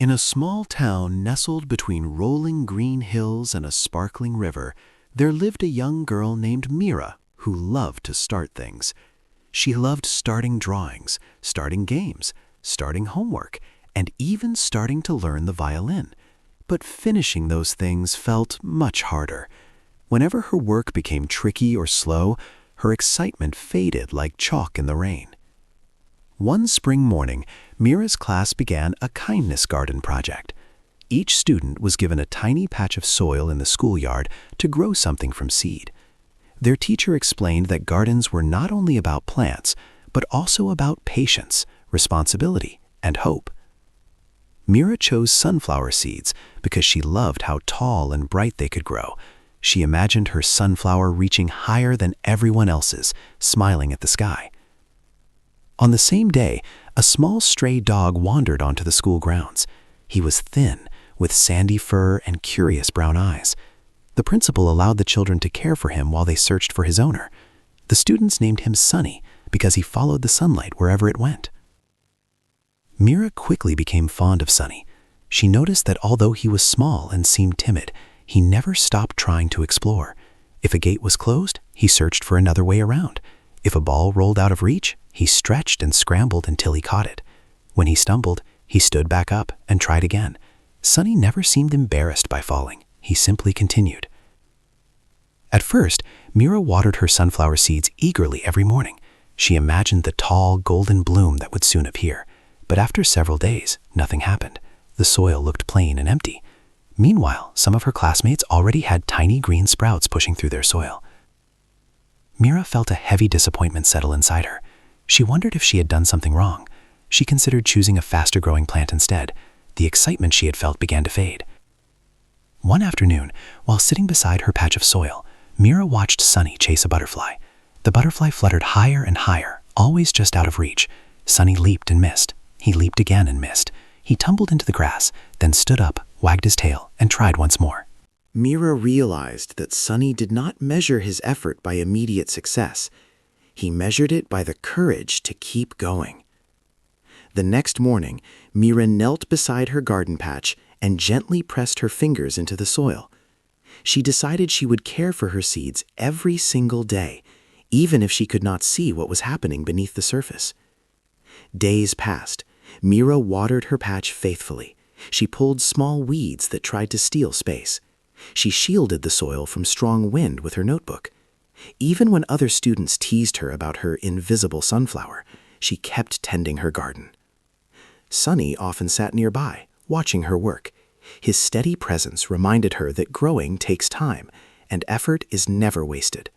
In a small town nestled between rolling green hills and a sparkling river, there lived a young girl named Mira who loved to start things. She loved starting drawings, starting games, starting homework, and even starting to learn the violin. But finishing those things felt much harder. Whenever her work became tricky or slow, her excitement faded like chalk in the rain. One spring morning, Mira's class began a kindness garden project. Each student was given a tiny patch of soil in the schoolyard to grow something from seed. Their teacher explained that gardens were not only about plants, but also about patience, responsibility, and hope. Mira chose sunflower seeds because she loved how tall and bright they could grow. She imagined her sunflower reaching higher than everyone else's, smiling at the sky. On the same day, a small stray dog wandered onto the school grounds. He was thin, with sandy fur and curious brown eyes. The principal allowed the children to care for him while they searched for his owner. The students named him Sunny because he followed the sunlight wherever it went. Mira quickly became fond of Sunny. She noticed that although he was small and seemed timid, he never stopped trying to explore. If a gate was closed, he searched for another way around. If a ball rolled out of reach, he stretched and scrambled until he caught it. When he stumbled, he stood back up and tried again. Sunny never seemed embarrassed by falling. He simply continued. At first, Mira watered her sunflower seeds eagerly every morning. She imagined the tall, golden bloom that would soon appear. But after several days, nothing happened. The soil looked plain and empty. Meanwhile, some of her classmates already had tiny green sprouts pushing through their soil. Mira felt a heavy disappointment settle inside her. She wondered if she had done something wrong. She considered choosing a faster-growing plant instead. The excitement she had felt began to fade. One afternoon, while sitting beside her patch of soil, Mira watched Sunny chase a butterfly. The butterfly fluttered higher and higher, always just out of reach. Sunny leaped and missed. He leaped again and missed. He tumbled into the grass, then stood up, wagged his tail, and tried once more. Mira realized that Sunny did not measure his effort by immediate success. He measured it by the courage to keep going. The next morning, Mira knelt beside her garden patch and gently pressed her fingers into the soil. She decided she would care for her seeds every single day, even if she could not see what was happening beneath the surface. Days passed. Mira watered her patch faithfully. She pulled small weeds that tried to steal space. She shielded the soil from strong wind with her notebook. Even when other students teased her about her invisible sunflower, she kept tending her garden. Sunny often sat nearby, watching her work. His steady presence reminded her that growing takes time, and effort is never wasted.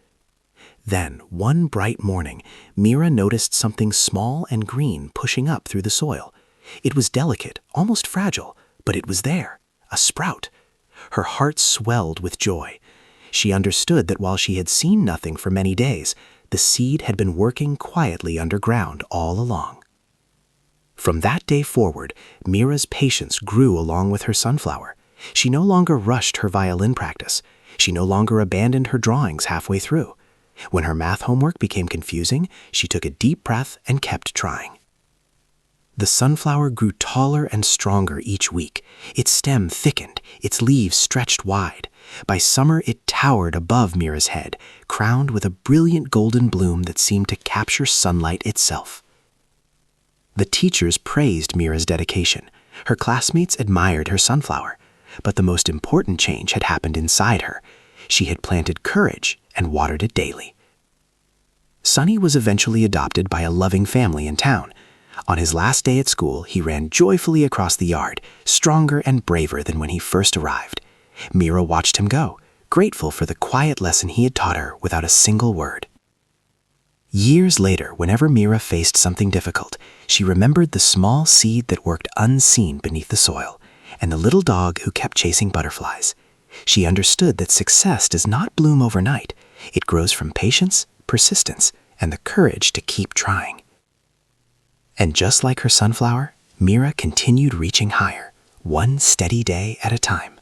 Then, one bright morning, Mira noticed something small and green pushing up through the soil. It was delicate, almost fragile, but it was there, a sprout. Her heart swelled with joy. She understood that while she had seen nothing for many days, the seed had been working quietly underground all along. From that day forward, Mira's patience grew along with her sunflower. She no longer rushed her violin practice. She no longer abandoned her drawings halfway through. When her math homework became confusing, she took a deep breath and kept trying. The sunflower grew taller and stronger each week. Its stem thickened, its leaves stretched wide. By summer, it towered above Mira's head, crowned with a brilliant golden bloom that seemed to capture sunlight itself. The teachers praised Mira's dedication. Her classmates admired her sunflower. But the most important change had happened inside her. She had planted courage and watered it daily. Sunny was eventually adopted by a loving family in town. On his last day at school, he ran joyfully across the yard, stronger and braver than when he first arrived. Mira watched him go, grateful for the quiet lesson he had taught her without a single word. Years later, whenever Mira faced something difficult, she remembered the small seed that worked unseen beneath the soil, and the little dog who kept chasing butterflies. She understood that success does not bloom overnight. It grows from patience, persistence, and the courage to keep trying. And just like her sunflower, Mira continued reaching higher, one steady day at a time.